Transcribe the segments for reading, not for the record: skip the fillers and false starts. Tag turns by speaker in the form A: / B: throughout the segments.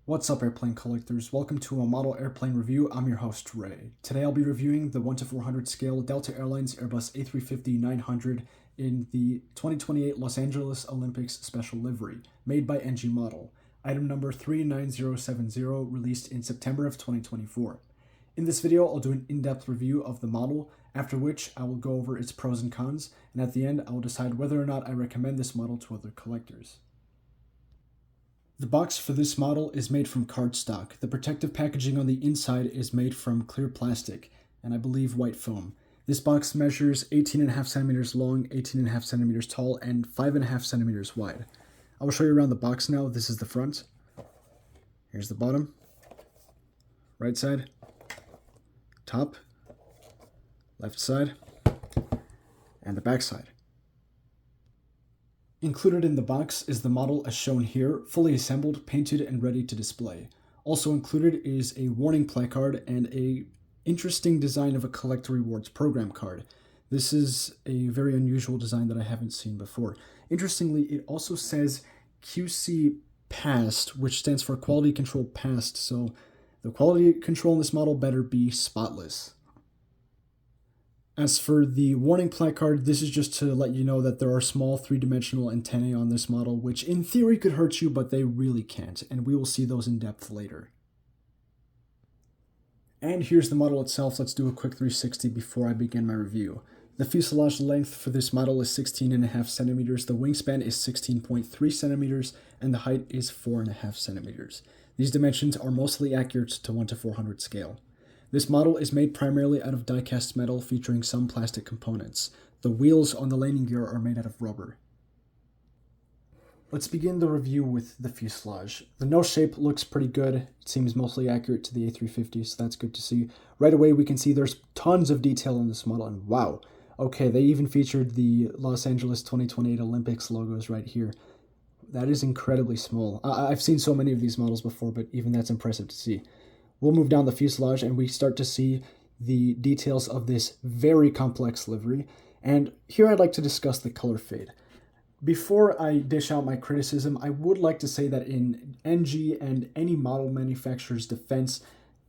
A: What's up, airplane collectors? Welcome to a model airplane review. I'm your host, Ray. Today I'll be reviewing the 1-400 scale Delta Airlines Airbus A350-900 in the 2028 Los Angeles Olympics special livery, made by NG Model. Item number 39070, released in September of 2024. In this video, I'll do an in-depth review of the model, after which I will go over its pros and cons, and at the end, I will decide whether or not I recommend this model to other collectors. The box for this model is made from cardstock. The protective packaging on the inside is made from clear plastic, and I believe white foam. This box measures 18.5 centimeters long, 18.5 centimeters tall, and 5.5 centimeters wide. I will show you around the box now. This is the front. Here's the bottom. Right side. Top. Left side. And the back side. Included in the box is the model as shown here, fully assembled, painted, and ready to display. Also included is a warning placard and a interesting design of a Collect Rewards program card. This is a very unusual design that I haven't seen before. Interestingly, it also says QC Passed, which stands for Quality Control Passed, so the quality control in this model better be spotless. As for the warning placard, this is just to let you know that there are small three-dimensional antennae on this model, which in theory could hurt you, but they really can't, and we will see those in depth later. And here's the model itself. Let's do a quick 360 before I begin my review. The fuselage length for this model is 16.5 centimeters, the wingspan is 16.3 centimeters, and the height is 4.5 centimeters. These dimensions are mostly accurate to 1-400 scale. This model is made primarily out of die-cast metal featuring some plastic components. The wheels on the landing gear are made out of rubber. Let's begin the review with the fuselage. The nose shape looks pretty good. It seems mostly accurate to the A350, so that's good to see. Right away we can see there's tons of detail in this model, and wow. Okay, they even featured the Los Angeles 2028 Olympics logos right here. That is incredibly small. I've seen so many of these models before, but even that's impressive to see. We'll move down the fuselage and we start to see the details of this very complex livery. And here I'd like to discuss the color fade. Before I dish out my criticism, I would like to say that in NG and any model manufacturer's defense,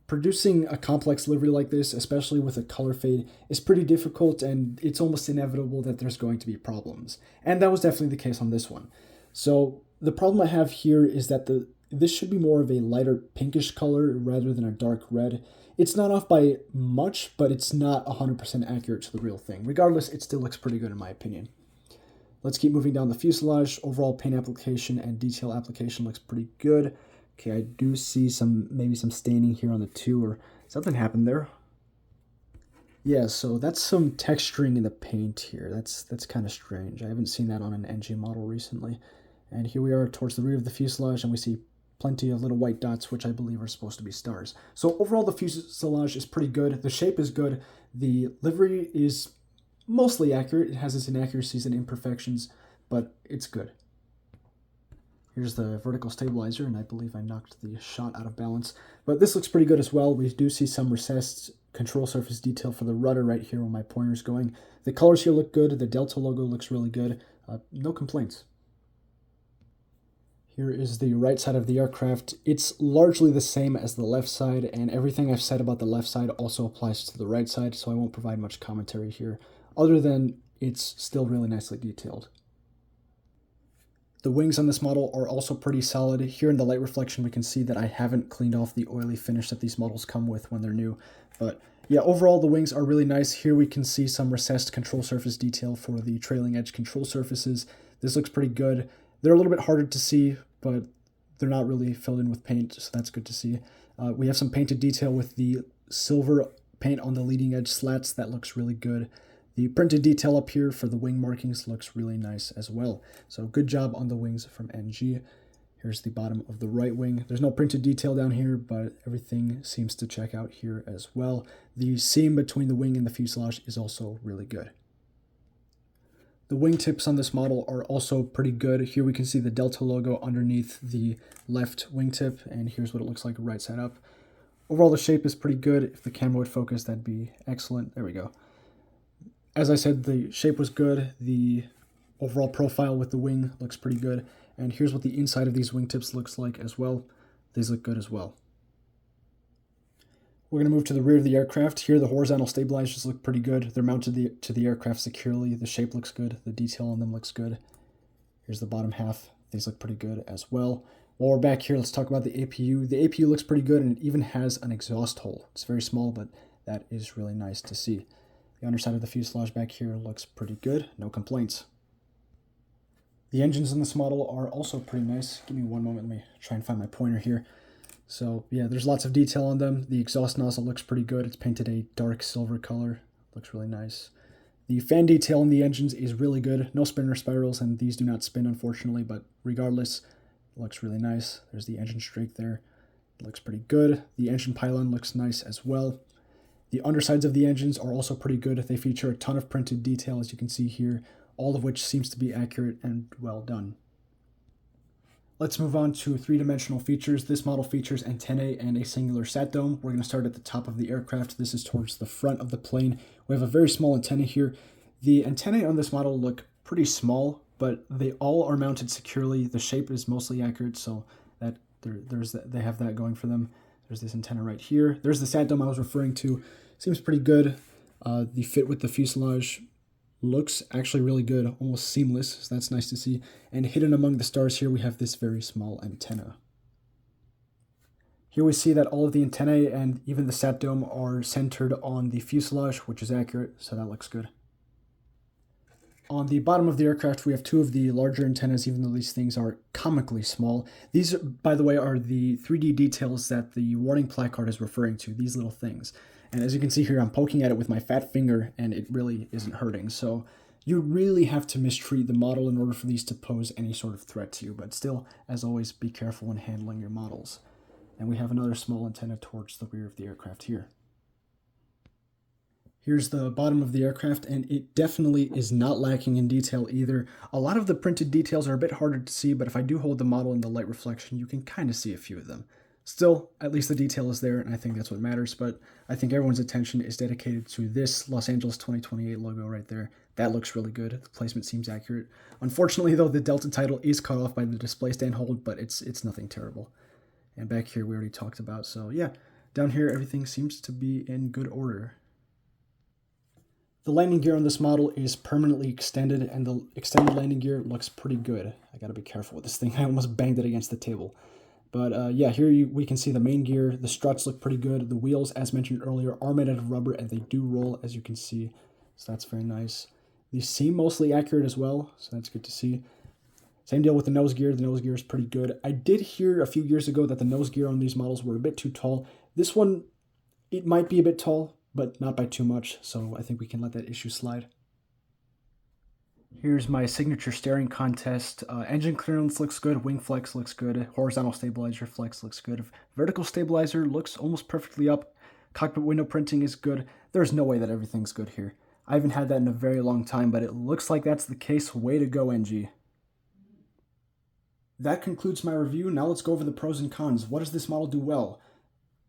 A: producing a complex livery like this, especially with a color fade, is pretty difficult, and it's almost inevitable that there's going to be problems. And that was definitely the case on this one. So the problem I have here is that this should be more of a lighter pinkish color rather than a dark red. It's not off by much, but it's not 100% accurate to the real thing. Regardless, it still looks pretty good in my opinion. Let's keep moving down the fuselage. Overall paint application and detail application looks pretty good. Okay, I do see maybe some staining here on the two, or something happened there. Yeah, so that's some texturing in the paint here. That's kind of strange. I haven't seen that on an NG model recently. And here we are towards the rear of the fuselage, and we see plenty of little white dots, which I believe are supposed to be stars. So overall, the fuselage is pretty good. The shape is good. The livery is mostly accurate. It has its inaccuracies and imperfections, but it's good. Here's the vertical stabilizer, and I believe I knocked the shot out of balance. But this looks pretty good as well. We do see some recessed control surface detail for the rudder right here where my pointer's going. The colors here look good. The Delta logo looks really good. No complaints. Here is the right side of the aircraft. It's largely the same as the left side, and everything I've said about the left side also applies to the right side, so I won't provide much commentary here, other than it's still really nicely detailed. The wings on this model are also pretty solid. Here in the light reflection, we can see that I haven't cleaned off the oily finish that these models come with when they're new. But yeah, overall, the wings are really nice. Here we can see some recessed control surface detail for the trailing edge control surfaces. This looks pretty good. They're a little bit harder to see, but they're not really filled in with paint, so that's good to see. We have some painted detail with the silver paint on the leading edge slats. That looks really good. The printed detail up here for the wing markings looks really nice as well. So good job on the wings from NG. Here's the bottom of the right wing. There's no printed detail down here, but everything seems to check out here as well. The seam between the wing and the fuselage is also really good. The wingtips on this model are also pretty good. Here we can see the Delta logo underneath the left wingtip, and here's what it looks like right side up. Overall, the shape is pretty good. If the camera would focus, that'd be excellent. There we go. As I said, the shape was good. The overall profile with the wing looks pretty good. And here's what the inside of these wingtips looks like as well. These look good as well. We're going to move to the rear of the aircraft. Here, the horizontal stabilizers look pretty good. They're mounted to the aircraft securely. The shape looks good. The detail on them looks good. Here's the bottom half. These look pretty good as well. While we're back here, let's talk about the APU. The APU looks pretty good, and it even has an exhaust hole. It's very small, but that is really nice to see. The underside of the fuselage back here looks pretty good. No complaints. The engines in this model are also pretty nice. Give me one moment. Let me try and find my pointer here. So yeah, there's lots of detail on them. The exhaust nozzle looks pretty good. It's painted a dark silver color. Looks really nice. The fan detail in the engines is really good. No spinner spirals, and these do not spin, unfortunately, but regardless, it looks really nice. There's the engine strake there. It looks pretty good. The engine pylon looks nice as well. The undersides of the engines are also pretty good. They feature a ton of printed detail, as you can see here, all of which seems to be accurate and well done. Let's move on to three-dimensional features. This model features antennae and a singular sat dome. We're going to start at the top of the aircraft. This is towards the front of the plane. We have a very small antenna here. The antennae on this model look pretty small, but they all are mounted securely. The shape is mostly accurate, so that they have that going for them. There's this antenna right here. There's the sat dome I was referring to. Seems pretty good. The fit with the fuselage looks actually really good, almost seamless, so that's nice to see. And hidden among the stars here, we have this very small antenna. Here we see that all of the antennae and even the sat dome are centered on the fuselage, which is accurate, so that looks good. On the bottom of the aircraft, we have two of the larger antennas, even though these things are comically small. These, by the way, are the 3D details that the warning placard is referring to, these little things. And as you can see here, I'm poking at it with my fat finger, and it really isn't hurting. So you really have to mistreat the model in order for these to pose any sort of threat to you. But still, as always, be careful when handling your models. And we have another small antenna towards the rear of the aircraft here. Here's the bottom of the aircraft, and it definitely is not lacking in detail either. A lot of the printed details are a bit harder to see, but if I do hold the model in the light reflection, you can kind of see a few of them. Still, at least the detail is there, and I think that's what matters, but I think everyone's attention is dedicated to this Los Angeles 2028 logo right there. That looks really good. The placement seems accurate. Unfortunately, though, the Delta title is cut off by the display stand hold, but it's nothing terrible. And back here, we already talked about, so yeah. Down here, everything seems to be in good order. The landing gear on this model is permanently extended, and the extended landing gear looks pretty good. I gotta be careful with this thing. I almost banged it against the table. But yeah, here we can see the main gear. The struts look pretty good. The wheels, as mentioned earlier, are made out of rubber, and they do roll, as you can see. So that's very nice. These seem mostly accurate as well, so that's good to see. Same deal with the nose gear. The nose gear is pretty good. I did hear a few years ago that the nose gear on these models were a bit too tall. This one, it might be a bit tall, but not by too much, so I think we can let that issue slide. Here's my signature steering contest. Engine clearance looks good, wing flex looks good, horizontal stabilizer flex looks good, vertical stabilizer looks almost perfectly up, cockpit window printing is good. There's no way that everything's good here. I haven't had that in a very long time, but it looks like that's the case. Way to go, NG. That concludes my review. Now let's go over the pros and cons. What does this model do well?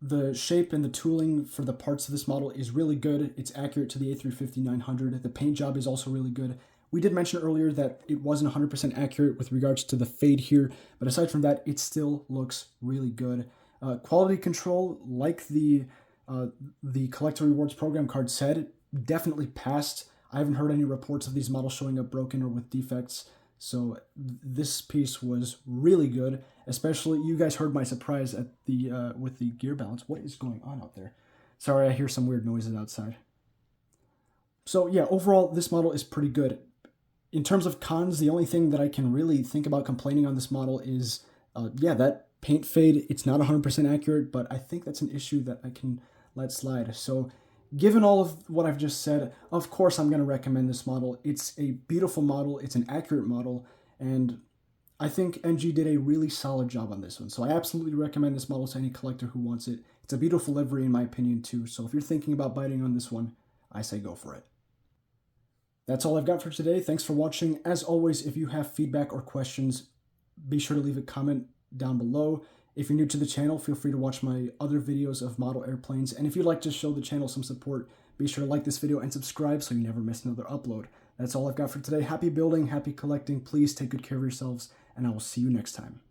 A: The shape and the tooling for the parts of this model is really good. It's accurate to the A350-900. The paint job is also really good. We did mention earlier that it wasn't 100% accurate with regards to the fade here, but aside from that, it still looks really good. Quality control, like the Collector Rewards program card said, definitely passed. I haven't heard any reports of these models showing up broken or with defects, so this piece was really good. Especially, you guys heard my surprise at the with the gear balance. What is going on out there? Sorry, I hear some weird noises outside. So yeah, overall, this model is pretty good. In terms of cons, the only thing that I can really think about complaining on this model is, yeah, that paint fade. It's not 100% accurate, but I think that's an issue that I can let slide. So given all of what I've just said, of course I'm going to recommend this model. It's a beautiful model. It's an accurate model. And I think NG did a really solid job on this one. So I absolutely recommend this model to any collector who wants it. It's a beautiful livery in my opinion too. So if you're thinking about biting on this one, I say go for it. That's all I've got for today. Thanks for watching. As always, if you have feedback or questions, be sure to leave a comment down below. If you're new to the channel, feel free to watch my other videos of model airplanes. And if you'd like to show the channel some support, be sure to like this video and subscribe so you never miss another upload. That's all I've got for today. Happy building, happy collecting. Please take good care of yourselves, and I will see you next time.